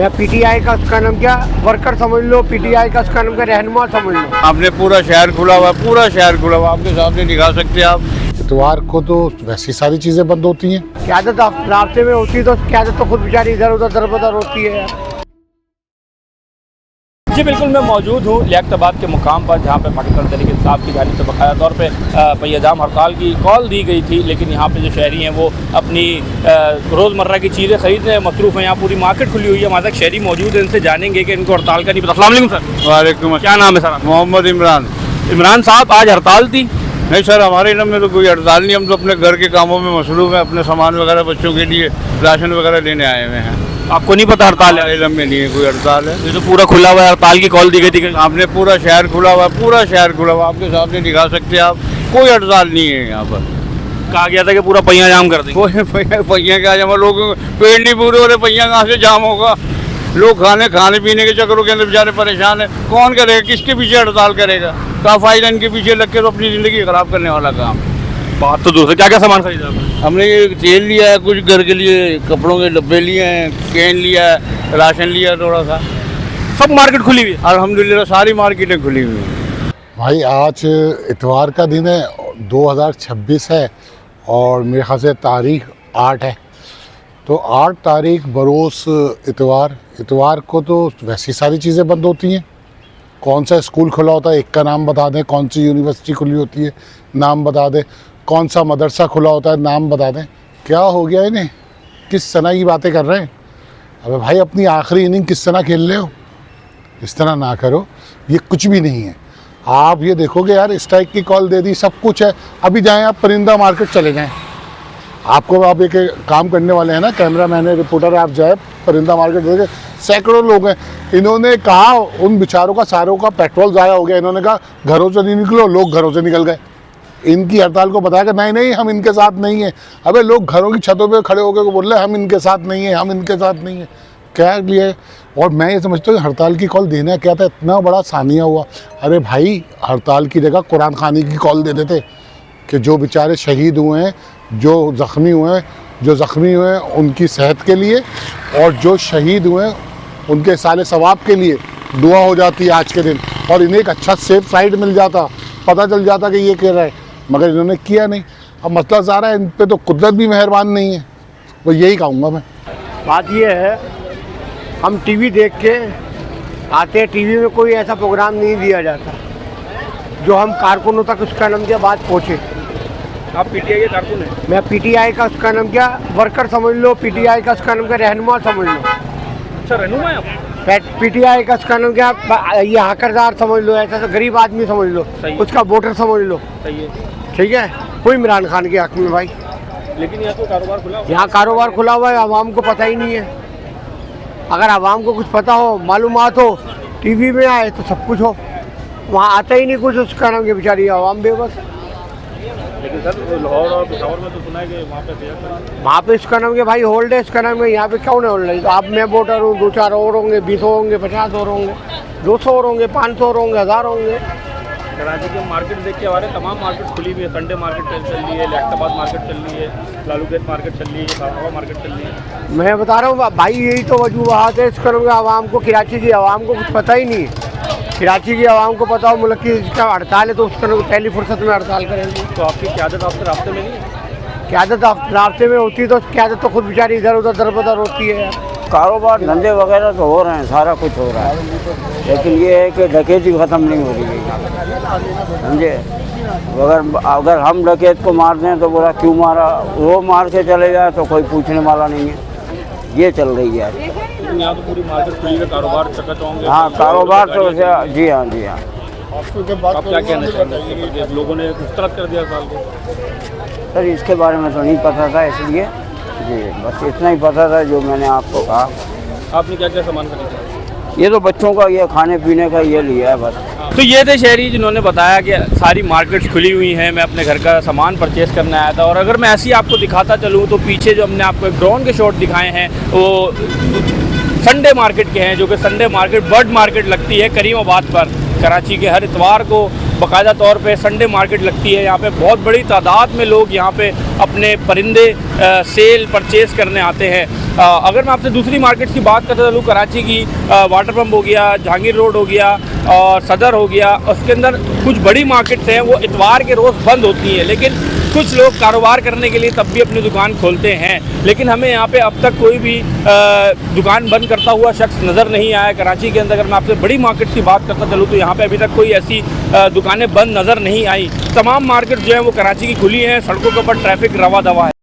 मैं पीटीआई का उसका नाम क्या वर्कर समझ लो, पीटीआई का उसका नाम क्या रहनुमा समझ लो। आपने पूरा शहर खुला हुआ, पूरा शहर खुला हुआ, आपके सामने दिखा सकते हैं आप। इतवार को तो वैसी सारी चीज़ें बंद होती हैं। क्यादत रास्ते में होती तो क्यादत तो खुद बेचारी इधर उधर दरबदर होती है यार। जी बिल्कुल, मैं मौजूद हूँ लियाकताबाद के मुकाम पर, जहाँ पे पाकिस्तान तहरीक इंसाफ की जानिब से बकाया तौर पे पहिया-जाम हड़ताल की कॉल दी गई थी, लेकिन यहाँ पे जो शहरी हैं वो अपनी रोज़मर्रा की चीज़ें खरीदने मसरूफ़ हैं। यहाँ पूरी मार्केट खुली हुई है, हमारे साथ शहरी मौजूद हैं, इनसे जानेंगे कि इनको हड़ताल का नहीं पता। अस्सलाम वालेकुम सर। वालेकुम, क्या नाम है सर? मोहम्मद इमरान। इमरान साहब, आज हड़ताल थी? नहीं सर, हमारे इलम में तो कोई हड़ताल नहीं, हम तो अपने घर के कामों में मसरूफ़ हैं, अपने सामान वगैरह बच्चों के लिए राशन वगैरह लेने आए हुए हैं। आपको नहीं पता हड़ताल है? हमारे इलम में नहीं है कोई हड़ताल है। ये तो पूरा खुला हुआ है, हड़ताल की कॉल दी गई थी। आपने पूरा शहर खुला हुआ, पूरा शहर खुला हुआ, आपके सामने दिखा सकते हैं आप। कोई हड़ताल नहीं है यहाँ पर। कहा गया था कि पूरा पहिया जाम कर देंगे। कोई पहिया क्या जाम, लोगों पेड़ नहीं पूरे हो रहे, पहिया कहाँ से जाम होगा। लोग खाने पीने के चक्करों के अंदर बेचारे परेशान है। कौन करेगा, किसके पीछे हड़ताल करेगा? काफाई लाइन के पीछे लग के तो अपनी ज़िंदगी ख़राब करने वाला काम। बात तो दूसरी, क्या क्या सामान खरीदा आपने? हमने ये तेल लिया है, कुछ घर के लिए कपड़ों के डब्बे लिए हैं, कैन लिया है, राशन लिया थोड़ा सा। सब मार्केट खुली हुई है अल्हम्दुलिल्लाह, सारी मार्केटें खुली हुई हैं। भाई आज इतवार का दिन है, 2026 है और मेरे ख्याल से तारीख 8 है। तो 8 तारीख बरोस इतवार को तो वैसी सारी चीज़ें बंद होती हैं। कौन सा स्कूल खुला होता है एक का नाम बता दें, कौन सी यूनिवर्सिटी खुली होती है नाम बता दें, कौन सा मदरसा खुला होता है नाम बता दें। क्या हो गया इन्हें, किस तरह की बातें कर रहे हैं? अबे भाई, अपनी आखिरी इनिंग किस तरह खेल रहे हो? इस तरह ना करो, ये कुछ भी नहीं है। आप ये देखोगे यार, स्ट्राइक की कॉल दे दी, सब कुछ है। अभी जाएं आप परिंदा मार्केट चले जाएं, आपको आप एक काम करने वाले हैं ना, कैमरा मैन है, रिपोर्टर है, आप जाए परिंदा मार्केट देखे, सैकड़ों लोग हैं। इन्होंने कहा उन बेचारों का सारों का पेट्रोल ज़ाया हो गया, इन्होंने कहा घरों से नहीं निकलो, लोग घरों से निकल गए। इनकी हड़ताल को बताया कि नहीं हम इनके साथ नहीं हैं। अबे लोग घरों की छतों पे खड़े होकर बोल रहे हैं हम इनके साथ नहीं हैं, हम इनके साथ नहीं हैं। क्या लिए? और मैं ये समझता हूँ हड़ताल की कॉल देना क्या था, इतना बड़ा सानिया हुआ। अरे भाई, हड़ताल की जगह कुरान खानी की कॉल दे देते कि जो बेचारे शहीद हुए हैं, जो ज़ख्मी हुए हैं उनकी सेहत के लिए, और जो शहीद हुए हैं उनके साले सवाब के लिए दुआ हो जाती है आज के दिन, और इन्हें एक अच्छा सेफ साइड मिल जाता, पता चल जाता कि ये कह रहा है, मगर इन्होंने किया नहीं। अब मसला सारा है, इन पे तो कुदरत भी मेहरबान नहीं है। तो यही कहूँगा मैं। बात ये है, हम टीवी देख के आते हैं, टीवी में कोई ऐसा प्रोग्राम नहीं दिया जाता जो हम कारकुनों तक उसका नाम क्या बात पहुँचे। आप पीटीआई के कारकुन हैं? मैं पीटीआई का उसका नाम क्या वर्कर समझ लो, पीटीआई का उसका नाम क्या रहनुमा समझ लो। अच्छा, रहनुमा है आप? पीटीआई का उसका नाम क्या ये हकरदार समझ लो, ऐसा गरीब आदमी समझ लो, उसका वोटर समझ लो। सही है, ठीक है, कोई इमरान खान के हक में भाई। लेकिन यहाँ तो कारोबार खुला हुआ है। यहाँ कारोबार खुला हुआ है, आवाम को पता ही नहीं है। अगर आवाम को कुछ पता हो, मालूमात हो, टीवी में आए तो सब कुछ हो, वहाँ आता ही नहीं कुछ। उसका नाम के बेचारी आवाम बेबस। लेकिन सर, लाहौर और पेशावर में तो सुना है कि वहाँ पे इसका नाम के भाई होल्ड है, इसका नाम है। यहाँ पे क्यों नहीं होल्ड है? तो आप मैं वोटर हूँ, 2-4 और होंगे, 20 होंगे, 50 और होंगे, 200 और होंगे, 500 और होंगे, 1000 होंगे। कराची के मार्केट देख के हमारे तमाम मार्केट खुली हुई है। संडे मार्केट चल रही है, लियाकताबाद मार्केट चल रही है, लालूगेट मार्केट चल रही है, साहबावा मार्केट चल रही है। मैं बता रहा हूँ भाई, यही तो वजूहत है। इसका नाम आवाम को, कराची की आवाम को कुछ पता ही नहीं है। कराची की आवाम को पता हो मुल्क की इसका हड़ताल है तो उसका पहली फुर्सत में हड़ताल करेंगे। तो आपकी क़यादत आपके रास्ते में नहीं है? क़यादत रास्ते में होती तो क़यादत तो खुद बेचारी इधर उधर दरबदर होती है यार। कारोबार धंधे वगैरह तो हो रहे हैं, सारा कुछ हो रहा है, लेकिन ये है कि डकैती ख़त्म नहीं हो रही है, समझे। अगर हम डकैत को मार दें तो बोला क्यों मारा, वो मार के चले जाए तो कोई पूछने वाला नहीं है। ये चल रही है यहाँ तो पूरी मार्केट खुली है, कारोबार चकाचौंध। हाँ, कारोबार तो जी हाँ। आप क्या कहना चाहेंगे? लोगों ने मुस्तरद कर दिया साल को। सर, इसके बारे में तो नहीं पता था, इसलिए जी बस इतना ही पता था जो मैंने आपको कहा। आपने क्या क्या सामान खरीदा? ये तो बच्चों का ये खाने पीने का ये लिया है बस। तो ये थे शहरी जिन्होंने बताया कि सारी मार्केट्स खुली हुई हैं, मैं अपने घर का सामान परचेज़ करने आया था। और अगर मैं ऐसे ही आपको दिखाता चलूँ तो पीछे जो हमने आपको एक ड्रोन के शॉट दिखाए हैं वो संडे मार्केट के हैं, जो कि संडे मार्केट बर्ड मार्केट लगती है करीमाबाद पर। कराची के हर इतवार को बाकायदा तौर पे संडे मार्केट लगती है। यहाँ पे बहुत बड़ी तादाद में लोग यहाँ पे अपने परिंदे सेल परचेज़ करने आते हैं। अगर मैं आपसे दूसरी मार्केट की बात करता चलूँ, कराची की वाटर पंप हो गया, जहांगीर रोड हो गया और सदर हो गया, उसके अंदर कुछ बड़ी मार्केट्स हैं वो इतवार के रोज़ बंद होती हैं, लेकिन कुछ लोग कारोबार करने के लिए तब भी अपनी दुकान खोलते हैं। लेकिन हमें यहाँ पे अब तक कोई भी दुकान बंद करता हुआ शख्स नज़र नहीं आया। कराची के अंदर अगर मैं आपसे बड़ी मार्केट की बात करता चलूँ तो यहाँ पे अभी तक कोई ऐसी दुकानें बंद नज़र नहीं आई। तमाम मार्केट जो है वो कराची की खुली हैं, सड़कों के ऊपर ट्रैफिक रवा दवा है।